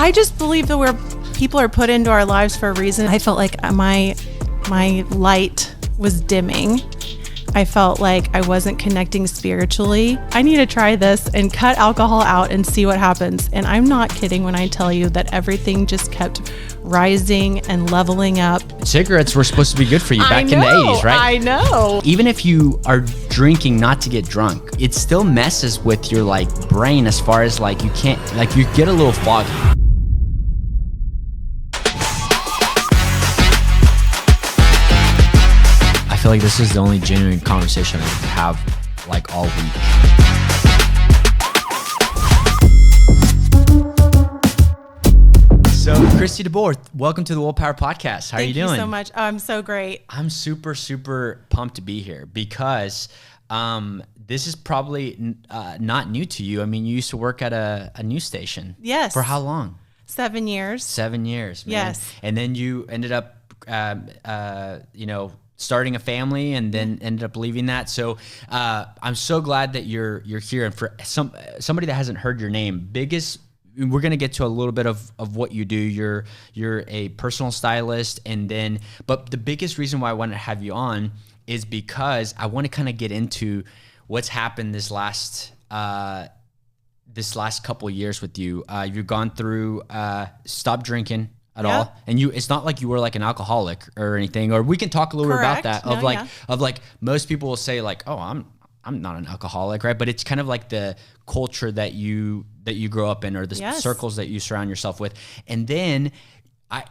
I just believe that people are put into our lives for a reason. I felt like my light was dimming. I felt like I wasn't connecting spiritually. I need to try this and cut alcohol out and see what happens. And I'm not kidding when I tell you that everything just kept rising and leveling up. Cigarettes were supposed to be good for you back in the 80s, right? I know. Even if you are drinking not to get drunk, it still messes with your brain as far as you can't, you get a little foggy. I feel like this is the only genuine conversation I have all week. So Kristy DeBoer, welcome to the WillPower podcast. How are you doing? Thank you so much. I'm so great. I'm super, super pumped to be here because this is probably not new to you. I mean, you used to work at a news station. Yes. For how long? 7 years. 7 years, man. Yes. And then you ended up, starting a family, and then ended up leaving that. So I'm so glad that you're here. And for somebody that hasn't heard your name, we're gonna get to a little bit of what you do. You're a personal stylist, but the biggest reason why I want to have you on is because I want to kind of get into what's happened this last couple of years with you. You've gone through stop drinking at all, and it's not like you were an alcoholic or anything, or we can talk a little bit about that. Of most people will say oh, I'm not an alcoholic, right? But it's kind of the culture that you grow up in, or the circles that you surround yourself with. And then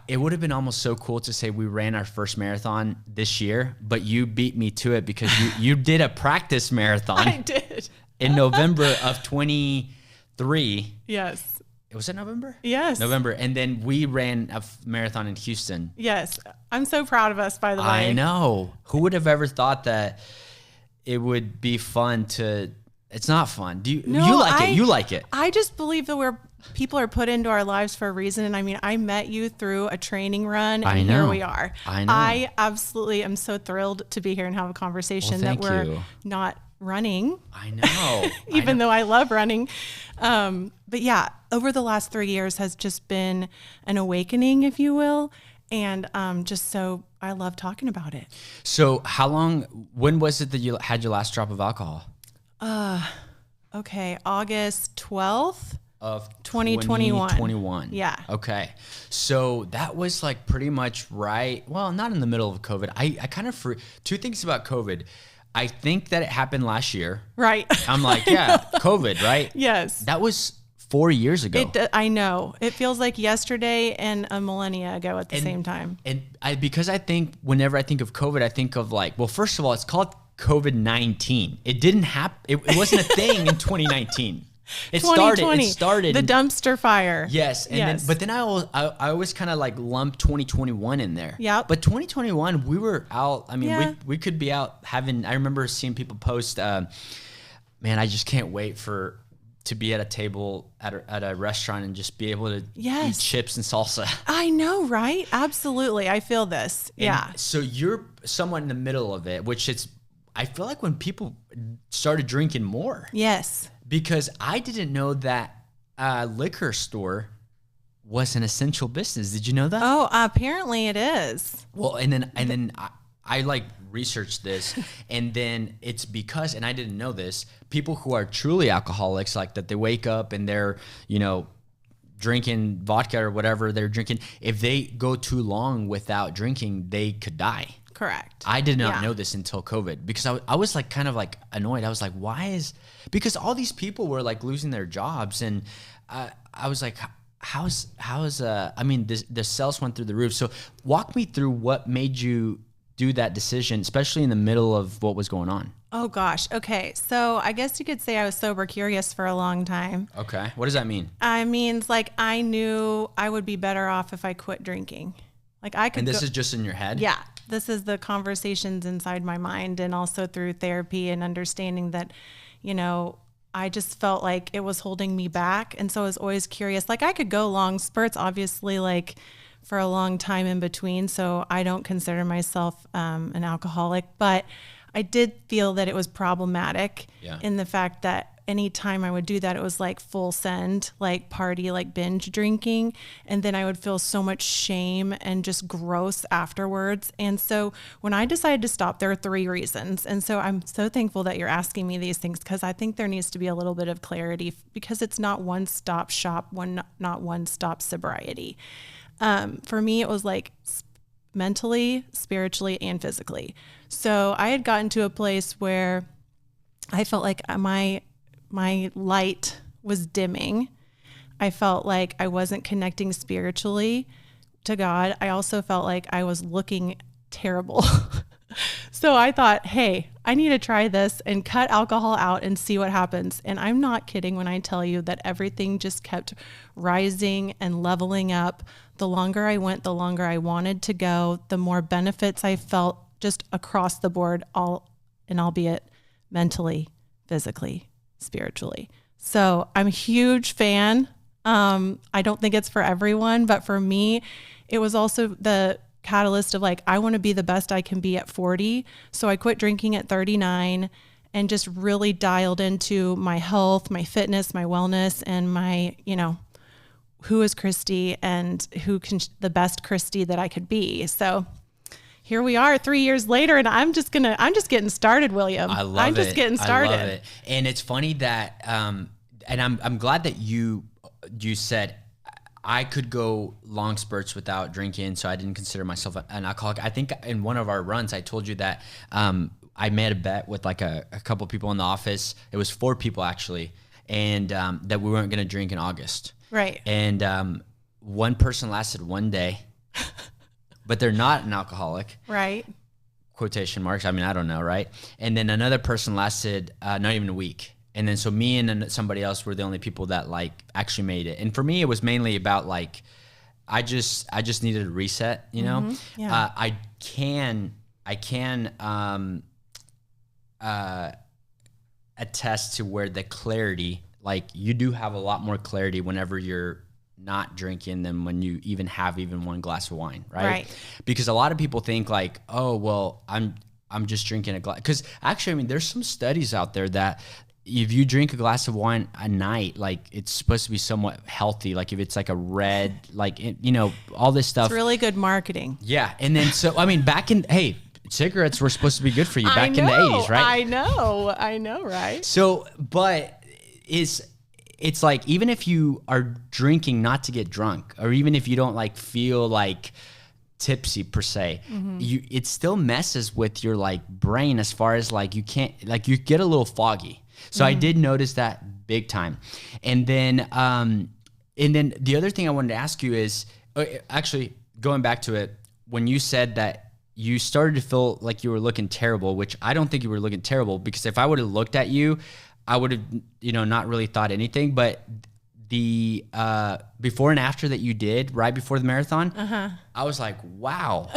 it would have been almost so cool to say we ran our first marathon this year, but you beat me to it because you did a practice marathon. I did. In November of 23. Yes. Was it November? Yes. November. And then we ran a marathon in Houston. Yes. I'm so proud of us, by the way. I know. Who would have ever thought that it would be fun to... It's not fun. You like it. I just believe that people are put into our lives for a reason. And I mean, I met you through a training run, and here we are. I know. I absolutely am so thrilled to be here and have a conversation that we're not running. I know. Even though I love running. But yeah, over the last 3 years has just been an awakening, if you will. And I love talking about it. So when was it that you had your last drop of alcohol? Okay, August 12th. Of 2021. Yeah. Okay. So that was pretty much right. Well, not in the middle of COVID. I kind of two things about COVID. I think that it happened last year. Right. I'm COVID, right? Yes. That was 4 years ago. I know. It feels like yesterday and a millennia ago at the same time. And because I think whenever I think of COVID, I think of first of all, it's called COVID-19. It didn't happen. It wasn't a thing in 2019. It started the dumpster fire. Yes. But then I always kind of lump 2021 in there. Yeah. But 2021, we were out. I mean, we could be out having, I remember seeing people post, man, I just can't wait to be at a table at a restaurant and just be able to eat chips and salsa. I know, right? Absolutely. I feel this. Yeah. So you're somewhat in the middle of it, I feel like when people started drinking more. Yes. Because I didn't know that a liquor store was an essential business. Did you know that? Oh, apparently it is. Well, and then I researched this, and then it's because, and I didn't know this, people who are truly alcoholics, that they wake up and they're, drinking vodka or whatever they're drinking, if they go too long without drinking, they could die. Correct. I did not know this until COVID, because I was kind of annoyed. I was because all these people were losing their jobs, and I was the sales went through the roof. So walk me through what made you do that decision, especially in the middle of what was going on. Oh gosh. Okay. So I guess you could say I was sober curious for a long time. Okay. What does that mean? I mean, I knew I would be better off if I quit drinking. And this is just in your head? Yeah. This is the conversations inside my mind, and also through therapy and understanding that, I just felt like it was holding me back. And so I was always curious. I could go long spurts, obviously, for a long time in between. So I don't consider myself an alcoholic, but I did feel that it was problematic in the fact that anytime I would do that, it was like full send, like party, like binge drinking. And then I would feel so much shame and just gross afterwards. And so when I decided to stop, there are 3 reasons. And so I'm so thankful that you're asking me these things, because I think there needs to be a little bit of clarity, because it's not one-stop shop, not one-stop sobriety. For me, it was like mentally, spiritually, and physically. So I had gotten to a place where I felt like my light was dimming. I felt like I wasn't connecting spiritually to God. I also felt like I was looking terrible. So I thought, hey, I need to try this and cut alcohol out and see what happens. And I'm not kidding when I tell you that everything just kept rising and leveling up. The longer I went, the longer I wanted to go, the more benefits I felt just across the board, albeit mentally, physically, spiritually. So I'm a huge fan. I don't think it's for everyone, but for me, it was also the catalyst of like, I want to be the best I can be at 40. So I quit drinking at 39 and just really dialed into my health, my fitness, my wellness, and my, who is Kristy and the best Kristy that I could be. So here we are 3 years later, and I'm just getting started, William. I'm just getting started. I love it. And it's funny that, and I'm glad that you said I could go long spurts without drinking, so I didn't consider myself an alcoholic. I think in one of our runs, I told you that I made a bet with like a couple people in the office. It was 4 people actually, and that we weren't going to drink in August. Right. And one person lasted 1 day, but they're not an alcoholic. Right. Quotation marks. I mean, I don't know, right? And then another person lasted not even a week. And then so me and somebody else were the only people that like actually made it. And for me, it was mainly about like, I just needed a reset, Yeah. I can attest to where the clarity, like you do have a lot more clarity whenever you're not drinking than when you even have one glass of wine, right? Right. Because a lot of people think like, oh, well, I'm just drinking a glass. Because actually, I mean, there's some studies out there that if you drink a glass of wine a night, like it's supposed to be somewhat healthy. Like if it's like a red, like, all this stuff. It's really good marketing. Yeah. And then, so, I mean, cigarettes were supposed to be good for you back in the 80s, right? I know, right? So, but it's like, even if you are drinking not to get drunk, or even if you don't like feel like tipsy per se, it still messes with your like brain as far as like you can't, like you get a little foggy. So I did notice that big time. And then the other thing I wanted to ask you is, actually going back to it, when you said that you started to feel like you were looking terrible, which I don't think you were looking terrible, because if I would have looked at you, I would have, not really thought anything. But the before and after that you did right before the marathon, I was like, wow.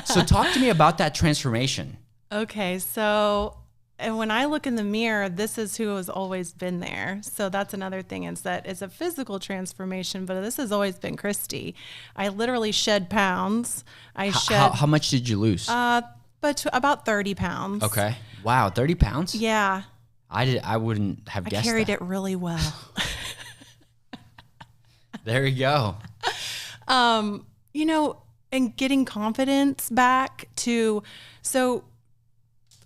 So talk to me about that transformation. Okay, so and when I look in the mirror, this is who has always been there. So that's another thing, is that it's a physical transformation, but this has always been Kristy. I literally shed pounds. How much did you lose? But about 30 pounds. Okay. Wow, 30 pounds? Yeah. I wouldn't have guessed that. I carried it really well. There you go. And getting confidence back so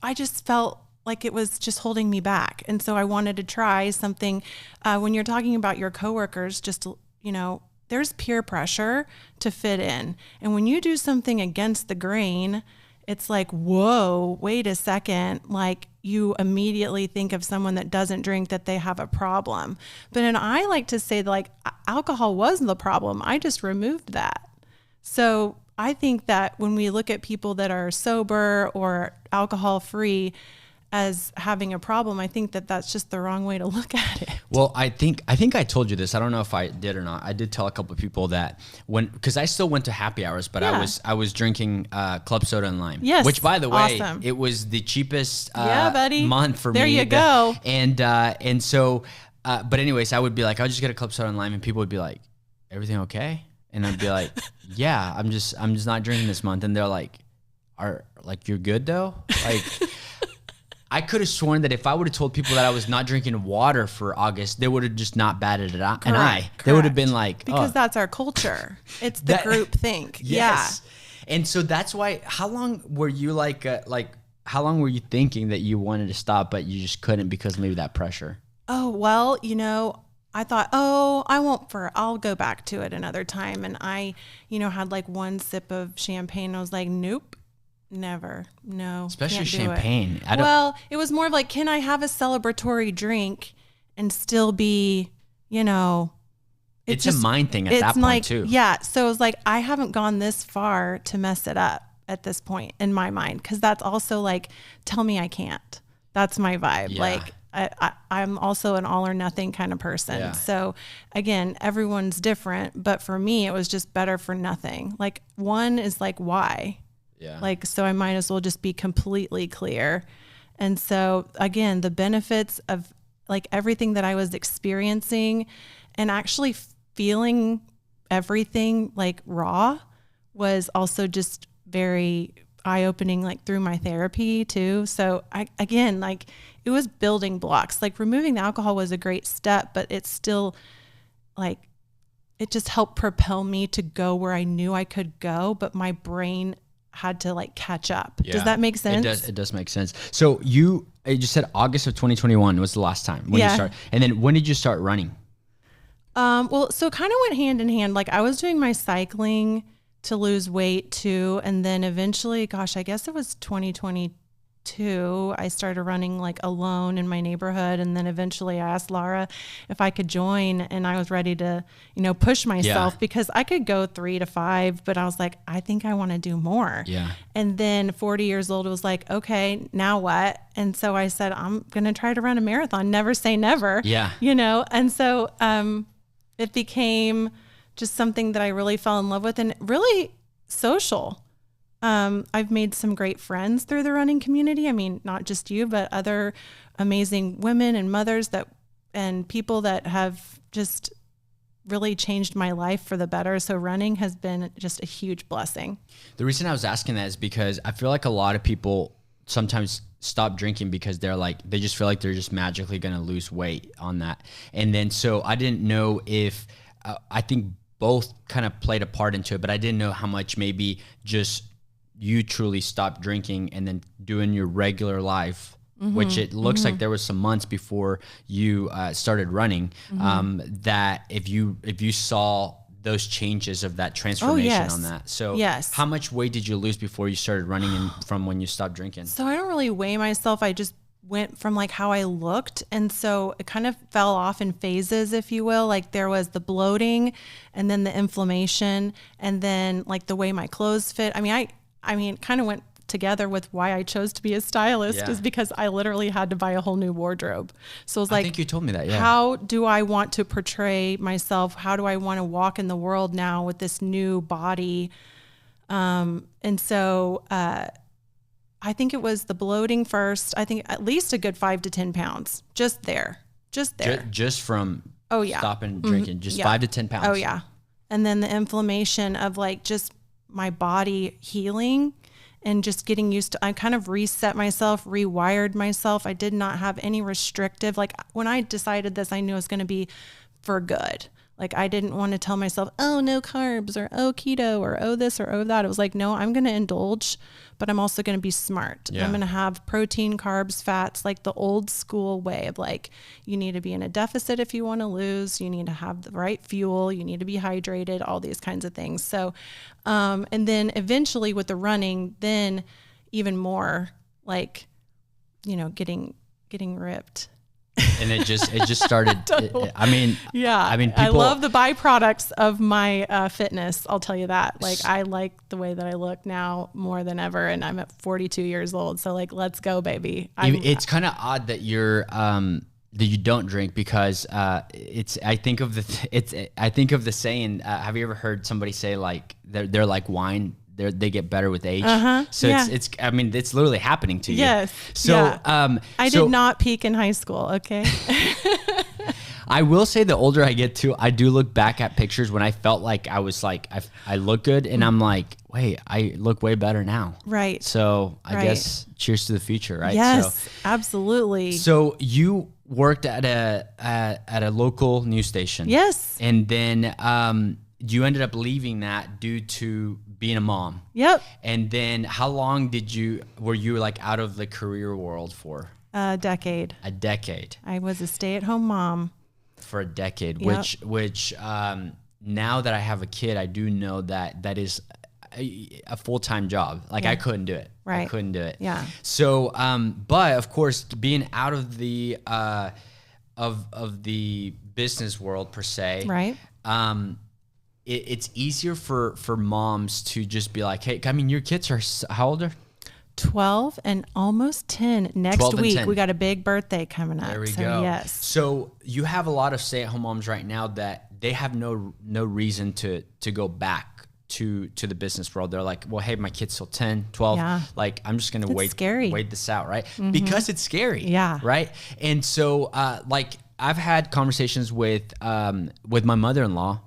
I just felt like it was just holding me back. And so I wanted to try something. When you're talking about your coworkers, just, there's peer pressure to fit in. And when you do something against the grain, it's like, whoa, wait a second. Like you immediately think of someone that doesn't drink that they have a problem. But and I like to say like alcohol wasn't the problem. I just removed that. So I think that when we look at people that are sober or alcohol free as having a problem, I think that that's just the wrong way to look at it. Well, I think I told you this. I don't know if I did or not. I did tell a couple of people that because I still went to happy hours, but Yeah. I was drinking club soda and lime. Yes, Which, by the way, awesome. It was the cheapest buddy. month for There me. you go. And so, but anyways, I would be like, I'll just get a club soda and lime, and people would be like, everything okay? And I'd be like, yeah, I'm just not drinking this month. And they're like, you're good though? Like, I could have sworn that if I would have told people that I was not drinking water for August, they would have just not batted an eye. They would have been like, because that's our culture. It's the group think. Yes. Yeah. And so that's why, how long were you how long were you thinking that you wanted to stop, but you just couldn't because maybe that pressure? Oh, well, I thought, I'll go back to it another time. And I, had like one sip of champagne. And I was like, nope. Never. No. Especially champagne. Well, it was more of like, can I have a celebratory drink and still be, it's a mind thing at that point too. Yeah. So it was like, I haven't gone this far to mess it up at this point in my mind. Cause that's also like, tell me I can't. That's my vibe. Yeah. Like I'm also an all or nothing kind of person. Yeah. So again, everyone's different, but for me, it was just better for nothing. Like one is like, why? Yeah. Like, so I might as well just be completely clear. And so again, the benefits of like everything that I was experiencing and actually feeling everything like raw was also just very eye-opening, like through my therapy too. So it was building blocks. Like removing the alcohol was a great step, but it's still like, it just helped propel me to go where I knew I could go, but my brain had to like catch up. Yeah. Does that make sense? It does make sense. So you just said August of 2021 was the last time when you started. And then when did you start running? Well, so it kind of went hand in hand. Like I was doing my cycling to lose weight too. And then eventually, I guess it was 2022, I started running like alone in my neighborhood. And then eventually I asked Laura if I could join, and I was ready to, push myself because I could go 3 to 5, but I was like, I think I want to do more. Yeah. And then 40 years old, it was like, okay, now what? And so I said, I'm going to try to run a marathon. Never say never. Yeah. And so, it became just something that I really fell in love with and really social. I've made some great friends through the running community. I mean, not just you, but other amazing women and mothers and people that have just really changed my life for the better. So running has been just a huge blessing. The reason I was asking that is because I feel like a lot of people sometimes stop drinking because they just feel like they're just magically going to lose weight on that. And then, so I didn't know if, I think both kind of played a part into it, but I didn't know how much maybe just you truly stopped drinking and then doing your regular life, which it looks like there was some months before you started running, that if you saw those changes of that transformation on that. So how much weight did you lose before you started running and from when you stopped drinking? So I don't really weigh myself. I just went from like how I looked. And so it kind of fell off in phases, if you will. Like there was the bloating and then the inflammation and then like the way my clothes fit. I mean, it kind of went together with why I chose to be a stylist is because I literally had to buy a whole new wardrobe. So it was like, I think you told me that, how do I want to portray myself? How do I want to walk in the world now with this new body? And so, I think it was the bloating first. I think at least a good 5 to 10 pounds, just there. Just from stopping drinking, just 5 to 10 pounds. Oh yeah. And then the inflammation of like just my body healing and just getting used to, I kind of reset myself, rewired myself. I did not have any restrictive, like when I decided this, I knew it was going to be for good. Like I didn't want to tell myself, oh, no carbs or oh, keto or oh, this or oh, that. It was like, no, I'm going to indulge, but I'm also going to be smart. Yeah. I'm going to have protein, carbs, fats, like the old school way of like, you need to be in a deficit if you want to lose. You need to have the right fuel. You need to be hydrated, all these kinds of things. So, and then eventually with the running, then even more like, getting ripped. And it just started. Totally. I mean, people, I love the byproducts of my fitness. I'll tell you that. Like, I like the way that I look now more than ever, and I'm at 42 years old. So, like, let's go, baby. It's kind of odd that you're that you don't drink because it's. I think of the saying. Have you ever heard somebody say like they're like wine? They get better with age. So it's I mean, it's literally happening to you. Yes. So, I did not peak in high school. Okay. I will say the older I get too, I do look back at pictures when I felt like I was like, I look good, and I'm like, wait, I look way better now. Right. So I guess cheers to the future, right? Yes, absolutely. So you worked at a local news station. Yes. And then you ended up leaving that due to being a mom. Yep. And then how long were you like out of the career world for? A decade. A decade. I was a stay-at-home mom For a decade, Yep. which now that I have a kid, I do know that is a full-time job. Like I couldn't do it. Right. I couldn't do it. Yeah. So, but of course, being out of the of the business world per se, Right. It's easier for moms to just be like, hey, I mean, your kids are how old are? 12 and almost 10 next week. We got a big birthday coming up. There we go. Yes. So you have a lot of stay-at-home moms right now that they have no reason to go back to the business world. They're like, well, hey, my kid's still 10, 12. Yeah. Like, I'm just going to wait this out, right? Mm-hmm. Because it's scary. Yeah. Right? And so, like, I've had conversations with my mother-in-law.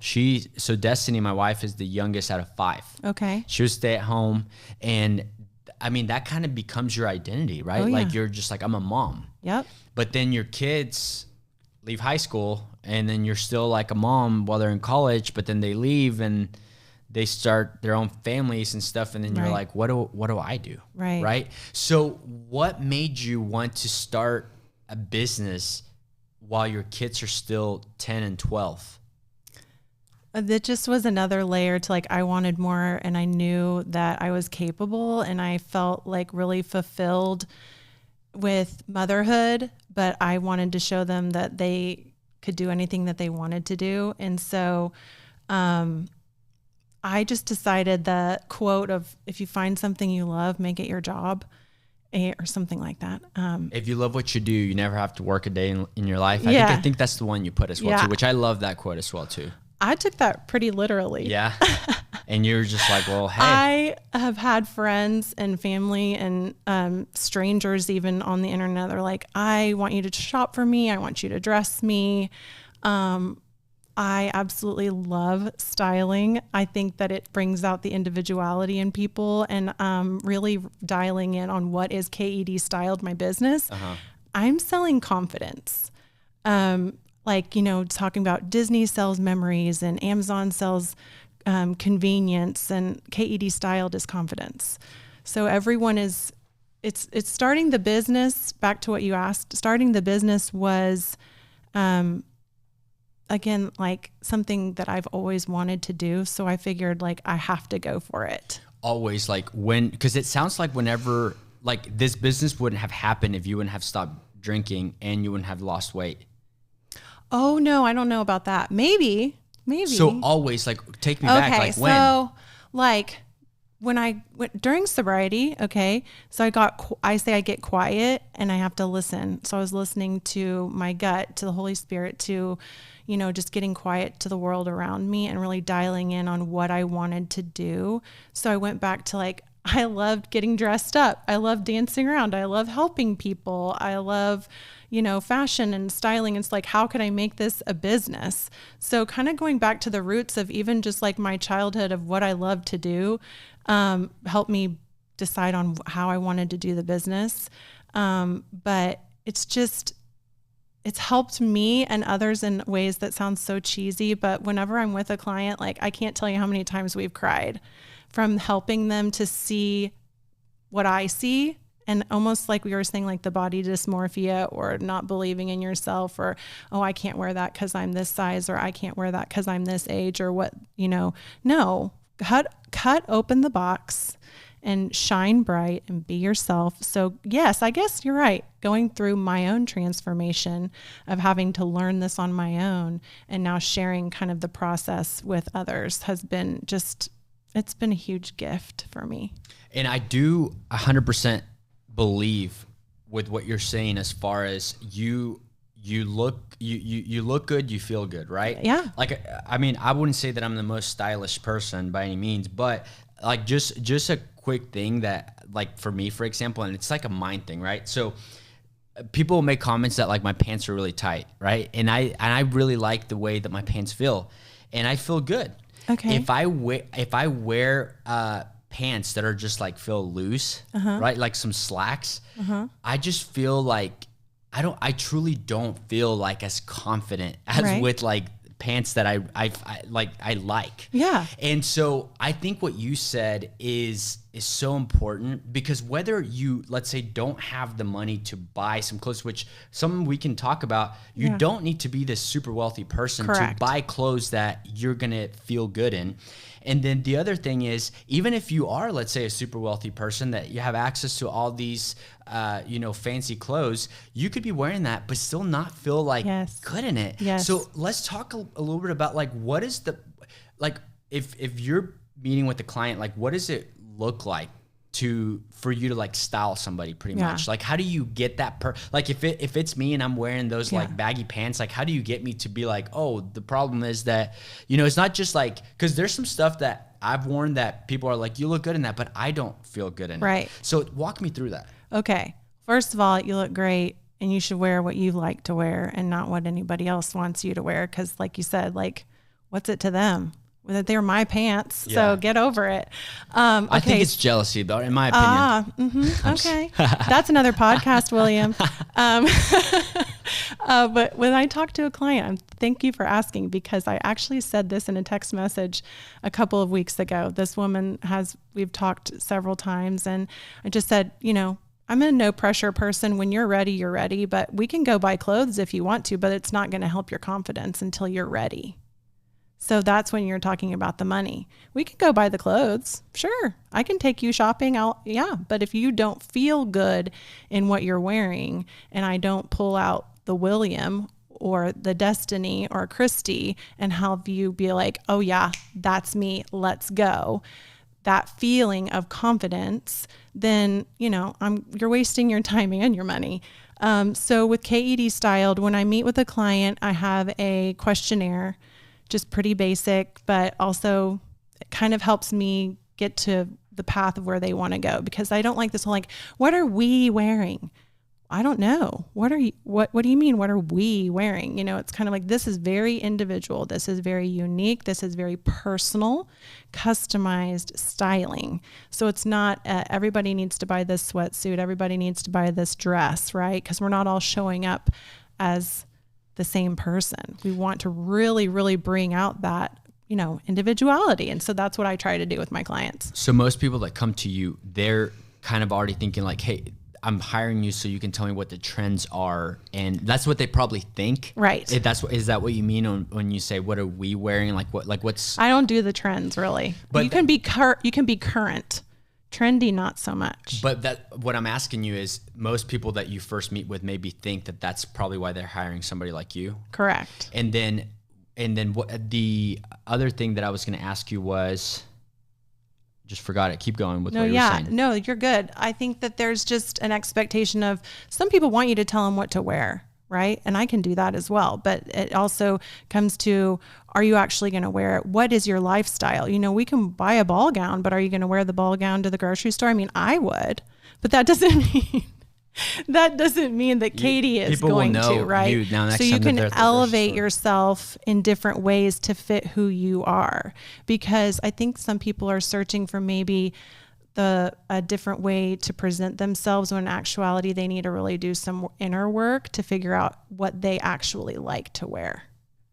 So Destiny, my wife, is the youngest out of 5. Okay. She was stay at home, and I mean, that kind of becomes your identity, right? Oh, yeah. Like you're just like, I'm a mom. Yep. But then your kids leave high school, and then you're still like a mom while they're in college, but then they leave and they start their own families and stuff. And then you're like, what do I do? Right. Right. So what made you want to start a business while your kids are still 10 and 12? That just was another layer to like, I wanted more, and I knew that I was capable, and I felt like really fulfilled with motherhood, but I wanted to show them that they could do anything that they wanted to do. And so, I just decided the quote of, if you find something you love, make it your job, or something like that. If you love what you do, you never have to work a day in your life. I think that's the one you put as well too, which I love that quote as well too. I took that pretty literally. Yeah. And you're just like, well, hey. I have had friends and family and strangers even on the internet. They're like, I want you to shop for me. I want you to dress me. I absolutely love styling. I think that it brings out the individuality in people, and really dialing in on what is KEDStyled, my business. I'm selling confidence. Like, talking about Disney sells memories and Amazon sells convenience, and KEDStyled is confidence. So everyone it's starting the business. Back to what you asked, starting the business was, again, like something that I've always wanted to do. So I figured like I have to go for it. Always, like because it sounds like whenever, like this business wouldn't have happened if you wouldn't have stopped drinking and you wouldn't have lost weight. Oh no, I don't know about that. Maybe. So always, like, take me back. Like when? So like when I went during sobriety, okay. So I get quiet and I have to listen. So I was listening to my gut, to the Holy Spirit, to, just getting quiet to the world around me and really dialing in on what I wanted to do. So I went back to like, I loved getting dressed up. I love dancing around. I love helping people. I love, fashion and styling. It's like, how could I make this a business? So kind of going back to the roots of even just like my childhood of what I love to do, helped me decide on how I wanted to do the business. But it's helped me and others in ways that sound so cheesy. But whenever I'm with a client, like I can't tell you how many times we've cried from helping them to see what I see. And almost like we were saying, like the body dysmorphia or not believing in yourself, or, oh, I can't wear that because I'm this size, or I can't wear that because I'm this age, or what, no, cut open the box and shine bright and be yourself. So yes, I guess you're right. Going through my own transformation of having to learn this on my own and now sharing kind of the process with others has been it's been a huge gift for me. And I do 100% believe with what you're saying, as far as you look good, you feel good, right? Yeah. Like, I mean, I wouldn't say that I'm the most stylish person by any means, but like just a quick thing that, like, for me, for example, and it's like a mind thing, right? So people make comments that like my pants are really tight, right? And I really like the way that my pants feel, and I feel good. Okay. If I wear pants that are just like feel loose, right? Like some slacks, I just feel like I truly don't feel like as confident as with like pants that I like. Yeah. And so I think what you said is so important, because whether you, let's say, don't have the money to buy some clothes, which some we can talk about, you don't need to be this super wealthy person to buy clothes that you're going to feel good in. And then the other thing is, even if you are, let's say, a super wealthy person that you have access to all these, fancy clothes, you could be wearing that, but still not feel like good in it. Yes. So let's talk a little bit about like, what is the, like, if you're meeting with the client, like, what does it look like for you to like style somebody pretty much? Like, how do you get that like if it's me and I'm wearing those like baggy pants, like how do you get me to be like, oh, the problem is that, it's not just like, because there's some stuff that I've worn that people are like, you look good in that, but I don't feel good in it. So walk me through that. Okay. First of all, you look great, and you should wear what you like to wear and not what anybody else wants you to wear. Cause like you said, like, what's it to them? That they're my pants, so get over it. Okay. I think it's jealousy, though, in my opinion. Okay, that's another podcast, William. But when I talk to a client, thank you for asking, because I actually said this in a text message a couple of weeks ago. This woman we've talked several times, and I just said, I'm a no pressure person. When you're ready, you're ready. But we can go buy clothes if you want to, but it's not going to help your confidence until you're ready. So that's when you're talking about the money. We can go buy the clothes. Sure. I can take you shopping. But if you don't feel good in what you're wearing, and I don't pull out the William or the Destiny or Kristy and have you be like, oh yeah, that's me, let's go, that feeling of confidence, then, you're wasting your time and your money. So with KEDStyled, when I meet with a client, I have a questionnaire, just pretty basic, but also it kind of helps me get to the path of where they want to go, because I don't like this whole like, what are we wearing? I don't know. What do you mean? What are we wearing? It's kind of like, this is very individual. This is very unique. This is very personal, customized styling. So it's not everybody needs to buy this sweatsuit. Everybody needs to buy this dress, right? Because we're not all showing up as the same person. We want to really, really bring out that, individuality. And so that's what I try to do with my clients. So most people that come to you, they're kind of already thinking like, hey, I'm hiring you so you can tell me what the trends are. And that's what they probably think. Right. Is that what you mean when you say, what are we wearing? Like what's... I don't do the trends really. But you can be current. Trendy, not so much. But what I'm asking you is, most people that you first meet with maybe think that that's probably why they're hiring somebody like you. Correct. And then what the other thing that I was going to ask you was, just forgot it. Keep going with what you were saying. No, you're good. I think that there's just an expectation of, some people want you to tell them what to wear, right? And I can do that as well. But it also comes to, are you actually going to wear it? What is your lifestyle? We can buy a ball gown, but are you going to wear the ball gown to the grocery store? I mean, I would, but that doesn't mean that Katie is going to, right? So you can elevate yourself in different ways to fit who you are, because I think some people are searching for maybe a different way to present themselves, when in actuality they need to really do some inner work to figure out what they actually like to wear.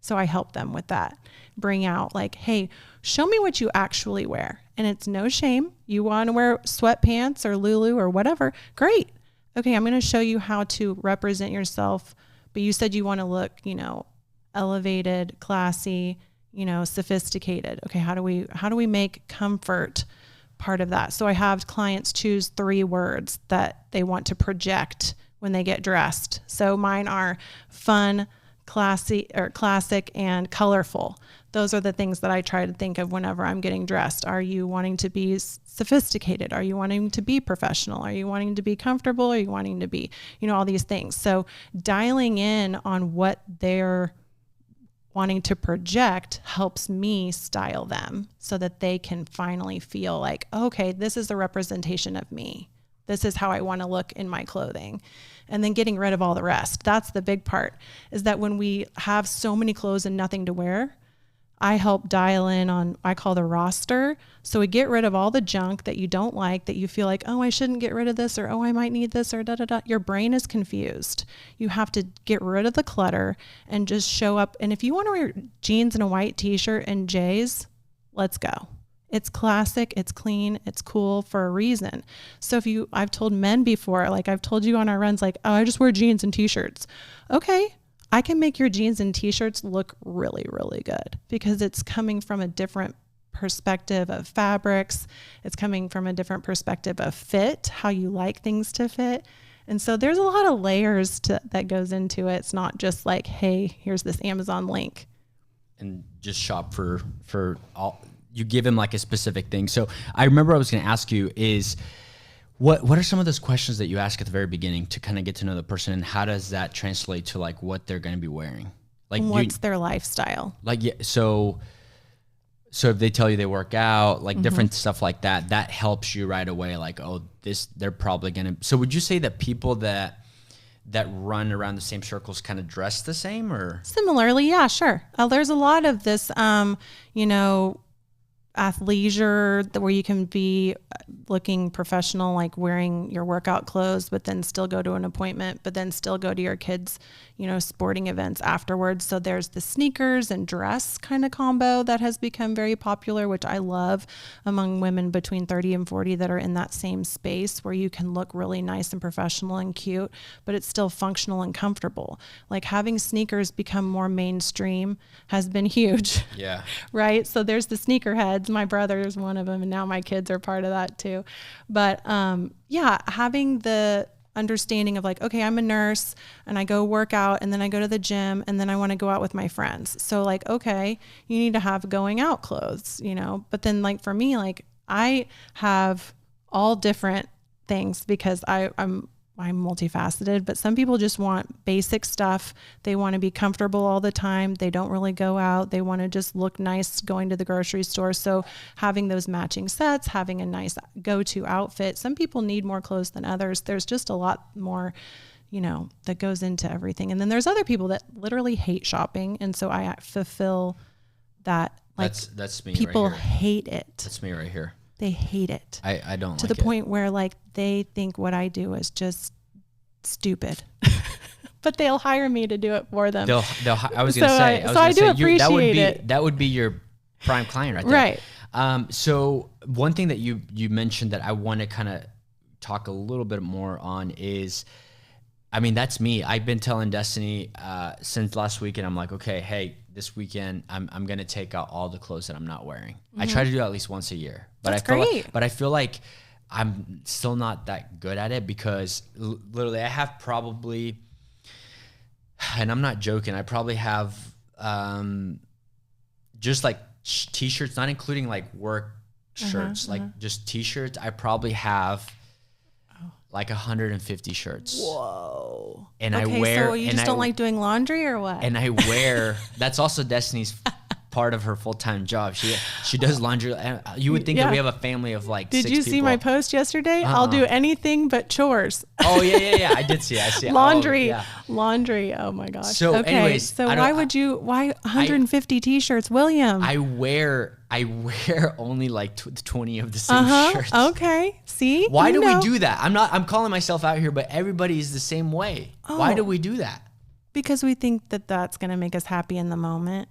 So I help them with that. Bring out like, hey, show me what you actually wear. And it's no shame. You want to wear sweatpants or Lulu or whatever, great. Okay, I'm going to show you how to represent yourself. But you said you want to look, elevated, classy, sophisticated. Okay, how do we make comfort part of that? So I have clients choose 3 words that they want to project when they get dressed. So mine are fun, classy or classic, and colorful. Those are the things that I try to think of whenever I'm getting dressed. Are you wanting to be sophisticated? Are you wanting to be professional? Are you wanting to be comfortable? Are you wanting to be, all these things? So dialing in on what they're wanting to project helps me style them so that they can finally feel like, okay, this is the representation of me. This is how I want to look in my clothing. And then getting rid of all the rest. That's the big part, is that when we have so many clothes and nothing to wear, I help dial in on, I call the roster. So we get rid of all the junk that you don't like, that you feel like, oh, I shouldn't get rid of this, or, oh, I might need this, or da, da, da. Your brain is confused. You have to get rid of the clutter and just show up. And if you want to wear jeans and a white t-shirt and J's, let's go. It's classic, it's clean, it's cool for a reason. So I've told men before, like I've told you on our runs, like, oh, I just wear jeans and t-shirts. Okay. I can make your jeans and t-shirts look really, really good because it's coming from a different perspective of fabrics. It's coming from a different perspective of fit, how you like things to fit. And so there's a lot of layers that goes into it. It's not just like, hey, here's this Amazon link. And just shop for all, you give him like a specific thing. So I remember I was going to ask you is, what are some of those questions that you ask at the very beginning to kind of get to know the person, and how does that translate to like what they're going to be wearing? Like what's their lifestyle? Like, yeah, so if they tell you they work out, like different stuff like that, that helps you right away. Like, oh, they're probably going to. So would you say that people that run around the same circles kind of dress the same, or similarly? Yeah, sure. There's a lot of this, athleisure where you can be looking professional, like wearing your workout clothes, but then still go to an appointment, but then still go to your kids' sporting events afterwards. So there's the sneakers and dress kind of combo that has become very popular, which I love among women between 30 and 40 that are in that same space where you can look really nice and professional and cute, but it's still functional and comfortable. Like having sneakers become more mainstream has been huge. Yeah. Right. So there's the sneakerheads. My brother is one of them, and now my kids are part of that too. But having the understanding of like, okay, I'm a nurse and I go work out and then I go to the gym and then I want to go out with my friends. So like, okay, you need to have going out clothes, but then like for me, like I have all different things because I'm multifaceted, but some people just want basic stuff. They want to be comfortable all the time. They don't really go out. They want to just look nice going to the grocery store. So having those matching sets, having a nice go-to outfit. Some people need more clothes than others. There's just a lot more, that goes into everything. And then there's other people that literally hate shopping. And so I fulfill that. Like that's me. People right here. Hate it. That's me right here. They hate it. I don't to like the point where like they think what I do is just stupid, but they'll hire me to do it for them. I was going to say, I do appreciate it. That would be your prime client right there. Right. So one thing that you mentioned that I want to kind of talk a little bit more on is, I mean, that's me. I've been telling Destiny since last weekend, I'm like, okay, hey, this weekend I'm going to take out all the clothes that I'm not wearing. I try to do that at least once a year, but I feel like I'm still not that good at it because literally I have probably, and I'm not joking, I probably have just like t-shirts, not including like work shirts, like just t-shirts. I probably have like 150 shirts. Whoa. And okay, I wear. So you just don't like doing laundry or what? And I wear, that's also Destiny's part of her full-time job. She does laundry. You would think that we have a family of like 6 people. Did you see my post yesterday? I'll do anything but chores. Oh yeah. I did see it. I see it. Laundry. Oh, yeah. Laundry. Oh my gosh. So okay. anyways. So why 150 t-shirts, William? I wear only like 20 of the same shirts. Okay. See? Why do we do that? I'm calling myself out here, but everybody is the same way. Oh. Why do we do that? Because we think that that's going to make us happy in the moment.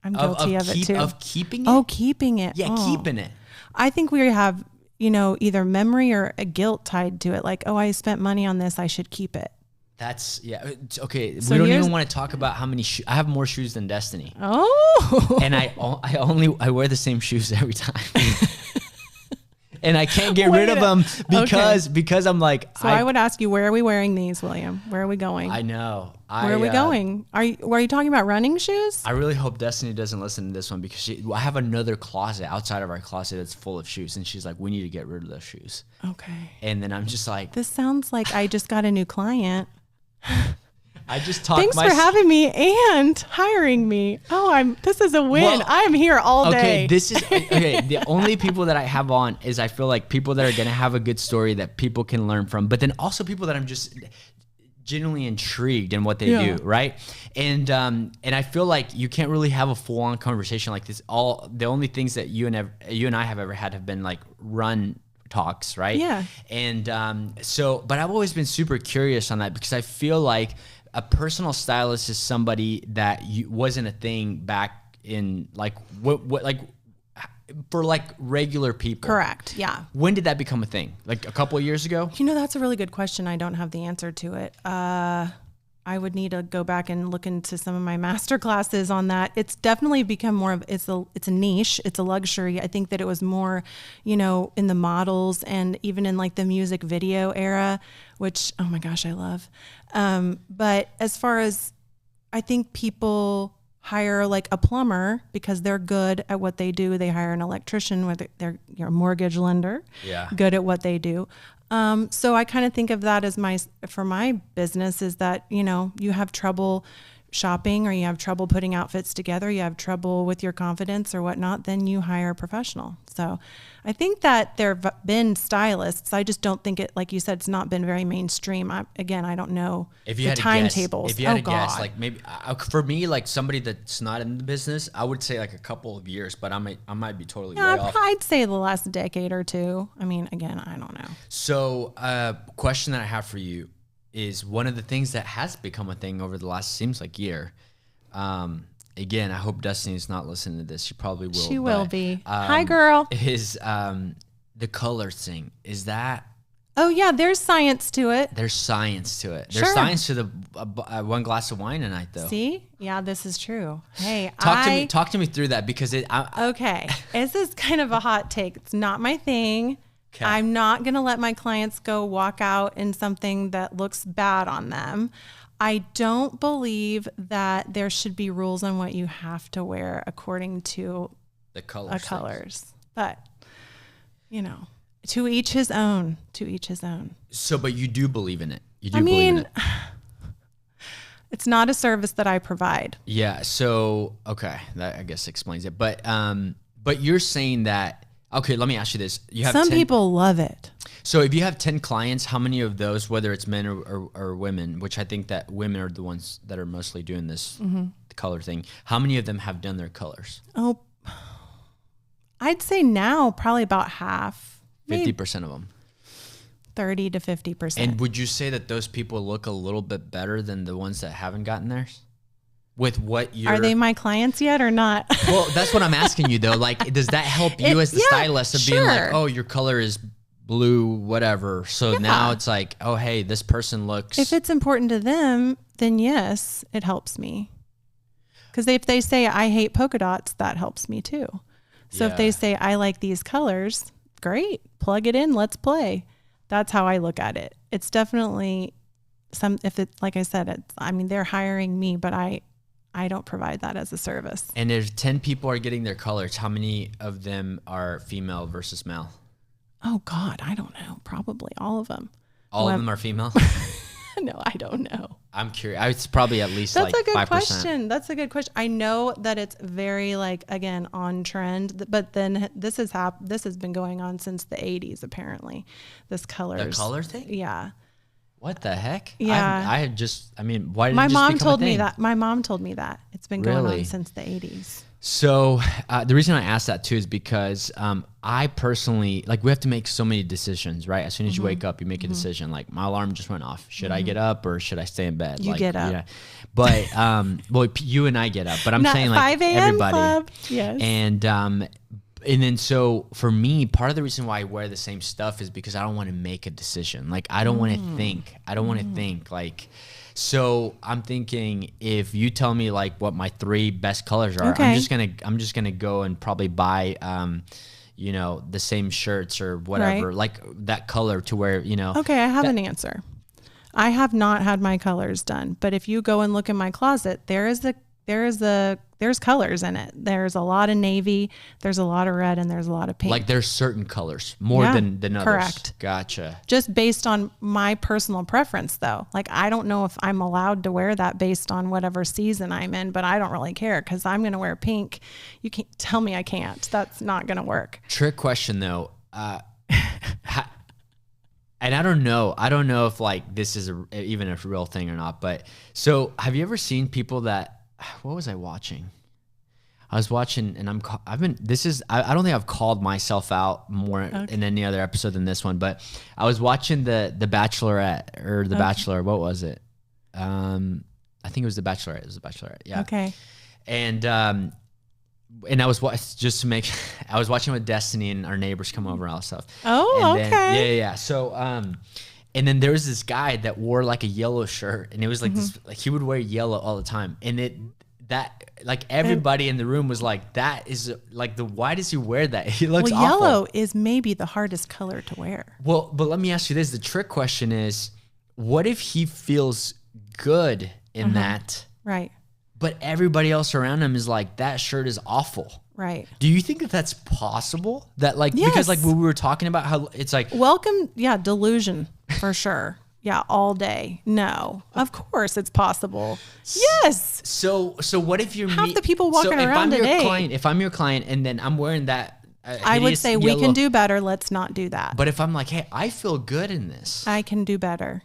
I'm guilty of it too. Of keeping it? Oh, keeping it. Yeah, keeping it. I think we have, either memory or a guilt tied to it. Like, oh, I spent money on this, I should keep it. That's, yeah. Okay. So we don't even want to talk about how many shoes. I have more shoes than Destiny. Oh. And I wear the same shoes every time. And I can't get rid of them because I'm like. So I would ask you, where are we wearing these, William? Where are we going? I know. Where are we going? Are you talking about running shoes? I really hope Destiny doesn't listen to this one because I have another closet outside of our closet that's full of shoes, and she's like, we need to get rid of those shoes. Okay. And then I'm just like, this sounds like I just got a new client. I just talked. Thanks for having me and hiring me. Oh, this is a win. Well, I'm here all day. Okay. The only people that I have on is I feel like people that are going to have a good story that people can learn from, but then also people that I'm just genuinely intrigued in what they do, right? And I feel like you can't really have a full-on conversation like this. The only things that you and I have ever had have been like run talks, right? Yeah. And but I've always been super curious on that because I feel like a personal stylist is somebody that wasn't a thing back in like for like regular people. Correct. Yeah. When did that become a thing? Like a couple of years ago? That's a really good question. I don't have the answer to it. I would need to go back and look into some of my master classes on that. It's definitely become more of, it's a niche. It's a luxury. I think that it was more, in the models and even in like the music video era, which, oh my gosh, I love. But as far as, I think people hire like a plumber because they're good at what they do. They hire an electrician, whether they're your mortgage lender, good at what they do. So I kind of think of that as for my business is that, you have trouble shopping or you have trouble putting outfits together, you have trouble with your confidence or whatnot, then you hire a professional. So I think that there have been stylists. I just don't think it, like you said, it's not been very mainstream. I don't know if you the timetables. If you had to guess, like maybe for me, like somebody that's not in the business, I would say like a couple of years, but I might be totally way off. I'd say the last decade or two. I mean, again, I don't know. So question that I have for you is one of the things that has become a thing over the last, seems like year. Again, I hope Destiny's not listening to this. She probably will. She will be. Hi, girl. Is the color thing. Is that? Oh, yeah. There's science to it. There's science to it. Sure. There's science to the one glass of wine a night, though. See? Yeah, this is true. Hey, Talk to me through that because okay. This is kind of a hot take. It's not my thing. Okay. I'm not going to let my clients walk out in something that looks bad on them. I don't believe that there should be rules on what you have to wear according to the colors. But, to each his own. So, but you do believe in it. You do believe in it. It's not a service that I provide. Yeah. So, okay. That I guess explains it. But you're saying that, okay, let me ask you this. Some people love it. So if you have 10 clients, how many of those, whether it's men or women, which I think that women are the ones that are mostly doing this the color thing, how many of them have done their colors? Oh, I'd say now probably about half. 50% of them. 30 to 50%. And would you say that those people look a little bit better than the ones that haven't gotten theirs? With what you're... Are they my clients yet or not? Well, that's what I'm asking you, though. Like, does that help you as the stylist of being like, oh, your color is blue, whatever. So now it's like, oh, hey, this person looks... If it's important to them, then yes, it helps me. Because if they say, I hate polka dots, that helps me too. So if they say, I like these colors, great, plug it in, let's play. That's how I look at it. It's definitely like I said, they're hiring me, but I don't provide that as a service. And if 10 people are getting their colors, how many of them are female versus male? Oh God, I don't know. Probably all of them. All of them are female? No, I don't know. I'm curious. It's probably at least That's like 5%. That's a good question. I know that it's very again, on trend, but then this has been going on since the 80s, apparently. This colors. The color thing? Yeah. What the heck? Yeah. why did it just become a thing? My mom told me that. It's been going on since the 80s. So the reason I asked that too is because I personally, we have to make so many decisions, right? As soon as you wake up, you make a decision. Like, my alarm just went off. Should I get up or should I stay in bed? You get up. Yeah. But, well, you and I get up. But I'm saying 5 a.m. everybody. Club. Yes. And then so for me, part of the reason why I wear the same stuff is because I don't want to make a decision. Like, I don't want to think. I don't want to think. So I'm thinking, if you tell me what my 3 best colors are, okay. I'm just gonna go and probably buy the same shirts or whatever, that color to wear, Okay, I have an answer. I have not had my colors done, but if you go and look in my closet, there is there's colors in it. There's a lot of navy, there's a lot of red, and there's a lot of pink. Like there's certain colors more than others. Correct. Gotcha. Just based on my personal preference though. Like I don't know if I'm allowed to wear that based on whatever season I'm in, but I don't really care because I'm going to wear pink. You can't tell me I can't. That's not going to work. Trick question though. And I don't know if like this is even a real thing or not, but so have you ever seen people that, what was I watching? I was watching and I don't think I've called myself out more in any other episode than this one, but I was watching the Bachelorette or the Bachelor. What was it? I think it was the Bachelorette. It was the Bachelorette. Yeah. Okay. And I was I was watching with Destiny and our neighbors come over and all that stuff. Oh, and okay. Yeah. So, and then there was this guy that wore like a yellow shirt, and it was like this, like he would wear yellow all the time. And everybody in the room was like, that is like why does he wear that? He looks awful. Yellow is maybe the hardest color to wear. Well, but let me ask you this. The trick question is, what if he feels good in that? Right. But everybody else around him is like, that shirt is awful. Right. Do you think that that's possible? That like, yes. Because like when we were talking about how it's like. Delusion for sure. Yeah, all day. No, of course it's possible. Yes. So what if you're half the people walking around today? If I'm your client and then I'm wearing that, I would say we can do better. Let's not do that. But if I'm like, hey, I feel good in this, I can do better.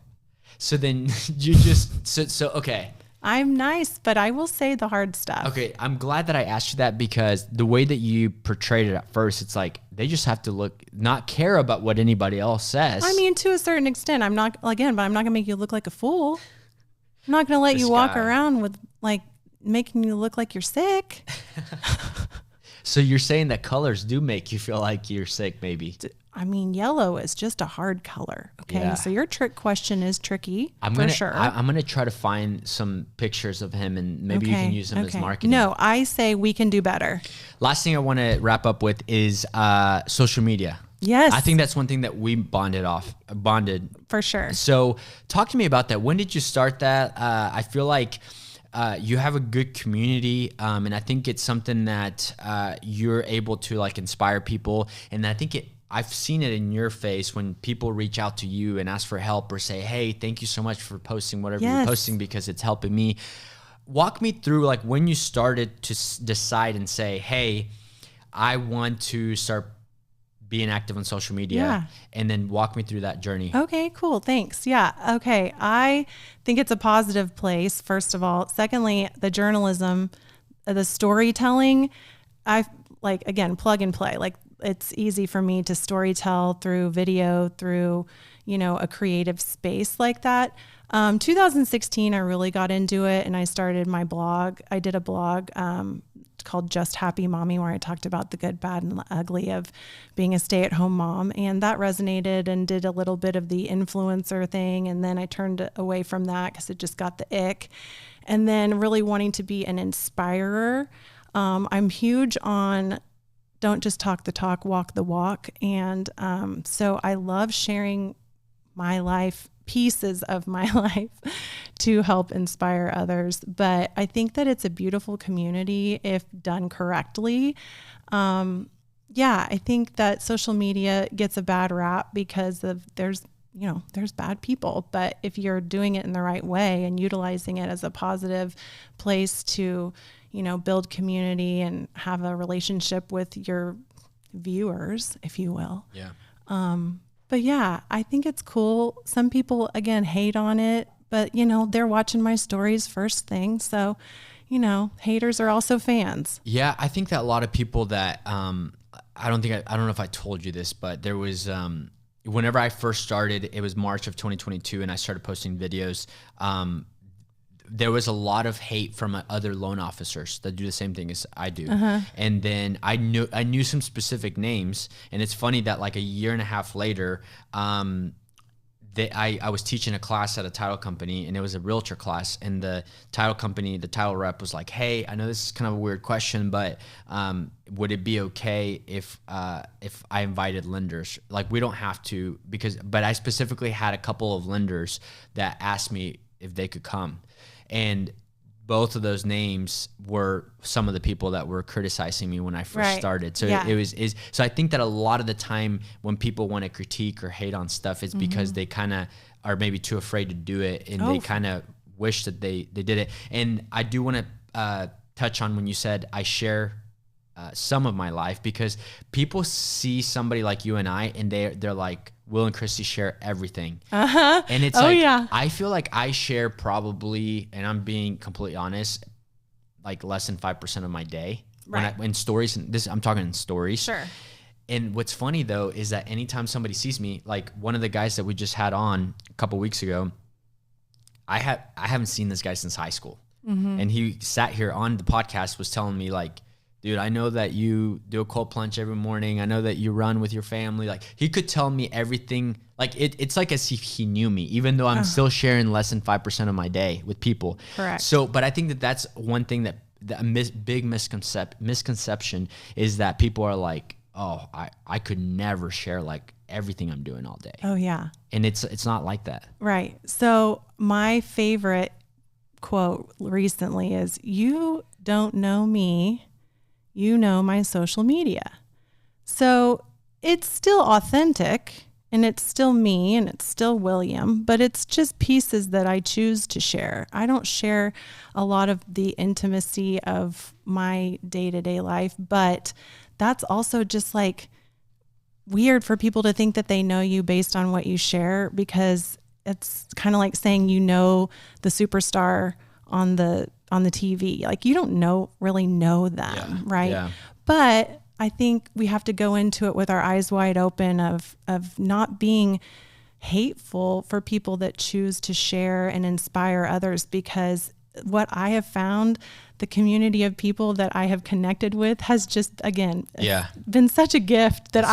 So then you just so okay. I'm nice, but I will say the hard stuff. Okay, I'm glad that I asked you that because the way that you portrayed it at first, it's like they just have to not care about what anybody else says. I mean, to a certain extent, I'm not going to make you look like a fool. I'm not going to let you walk around with like making you look like you're sick. So you're saying that colors do make you feel like you're sick, maybe? I mean, yellow is just a hard color. Okay. Yeah. So your trick question is tricky for sure. I'm going to try to find some pictures of him and maybe you can use them as marketing. No, I say we can do better. Last thing I want to wrap up with is social media. Yes. I think that's one thing that we bonded. For sure. So talk to me about that. When did you start that? I feel like you have a good community, and I think it's something that you're able to like inspire people. And I think I've seen it in your face when people reach out to you and ask for help or say, hey, thank you so much for posting whatever you're posting because it's helping me. Walk me through like when you started to decide and say, hey, I want to start being active on social media, and then walk me through that journey. Okay, cool. Thanks. Yeah. Okay. I think it's a positive place, first of all. Secondly, the journalism, the storytelling, again, plug and play. Like it's easy for me to storytell through video, through, a creative space like that. 2016, I really got into it and I started my blog. I did a blog, called Just Happy Mommy, where I talked about the good, bad, and ugly of being a stay-at-home mom. And that resonated and did a little bit of the influencer thing. And then I turned away from that because it just got the ick. And then really wanting to be an inspirer. I'm huge on don't just talk the talk, walk the walk. And so I love sharing my life, pieces of my life to help inspire others. But I think that it's a beautiful community if done correctly. I think that social media gets a bad rap because there's bad people, but if you're doing it in the right way and utilizing it as a positive place to, build community and have a relationship with your viewers, if you will. Yeah. But yeah, I think it's cool. Some people, again, hate on it, but, they're watching my stories first thing. So, haters are also fans. Yeah, I think that a lot of people that, I don't know if I told you this, but there was, whenever I first started, it was March of 2022, and I started posting videos. There was a lot of hate from other loan officers that do the same thing as I do. And then I knew some specific names, and it's funny that like a year and a half later, I was teaching a class at a title company, and it was a realtor class, and the title rep was like, hey, I know this is kind of a weird question, but would it be okay if I invited lenders? Like, we don't have to, but I specifically had a couple of lenders that asked me if they could come. And both of those names were some of the people that were criticizing me when I first started. So so I think that a lot of the time when people want to critique or hate on stuff, it's because they kind of are maybe too afraid to do it, and they kind of wish that they did it. And I do want to touch on when you said I share some of my life, because people see somebody like you and I, and they're like, Will and Kristy share everything. And it's I feel like I share probably, and I'm being completely honest, like less than 5% of my day. Right. When stories, and this, I'm talking in stories. Sure. And what's funny though, is that anytime somebody sees me, like one of the guys that we just had on a couple weeks ago, I haven't seen this guy since high school. And he sat here on the podcast, was telling me like, dude, I know that you do a cold plunge every morning. I know that you run with your family. Like he could tell me everything. Like it's like as if he knew me, even though I'm still sharing less than 5% of my day with people. Correct. So, but I think that that's one thing that big misconception is that people are like, oh, I could never share like everything I'm doing all day. Oh yeah. And it's not like that. Right. So my favorite quote recently is, you don't know me, you know my social media. So it's still authentic, and it's still me, and it's still William, but it's just pieces that I choose to share. I don't share a lot of the intimacy of my day-to-day life, but that's also just like weird for people to think that they know you based on what you share, because it's kind of like saying, you know, the superstar on the TV. Like you don't really know them, right? Yeah. But I think we have to go into it with our eyes wide open of not being hateful for people that choose to share and inspire others, because what I have found, the community of people that I have connected with has just, again, been such a gift that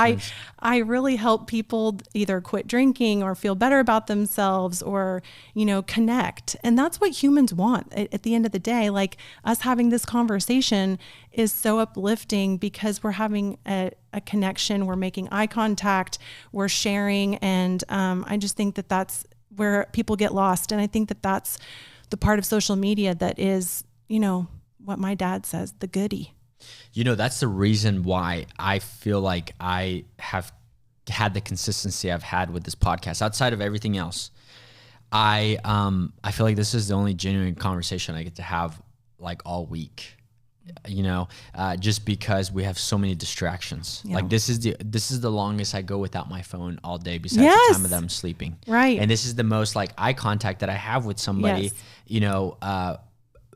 I really help people either quit drinking or feel better about themselves, or, you know, connect. And that's what humans want at the end of the day. Like us having this conversation is so uplifting, because we're having a connection, we're making eye contact, we're sharing. And I just think that that's where people get lost. And I think that that's the part of social media that is, you know, what my dad says, the goodie. You know, that's the reason why I feel like I have had the consistency I've had with this podcast. Outside of everything else, I feel like this is the only genuine conversation I get to have like all week. You know, just because we have so many distractions. Yeah. Like this is the longest I go without my phone all day, besides the time that I'm sleeping. Right. And this is the most like eye contact that I have with somebody, you know,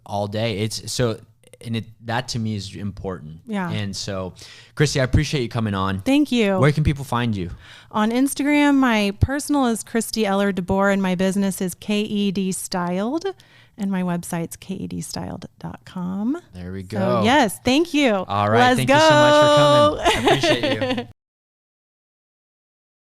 all day. It's so, and that to me is important. Yeah. And so, Kristy, I appreciate you coming on. Thank you. Where can people find you? On Instagram, my personal is Kristy DeBoer, and my business is KEDStyled. And my website's KEDStyled.com. There we go. So, yes, thank you. All right. Thank you so much for coming. I appreciate you.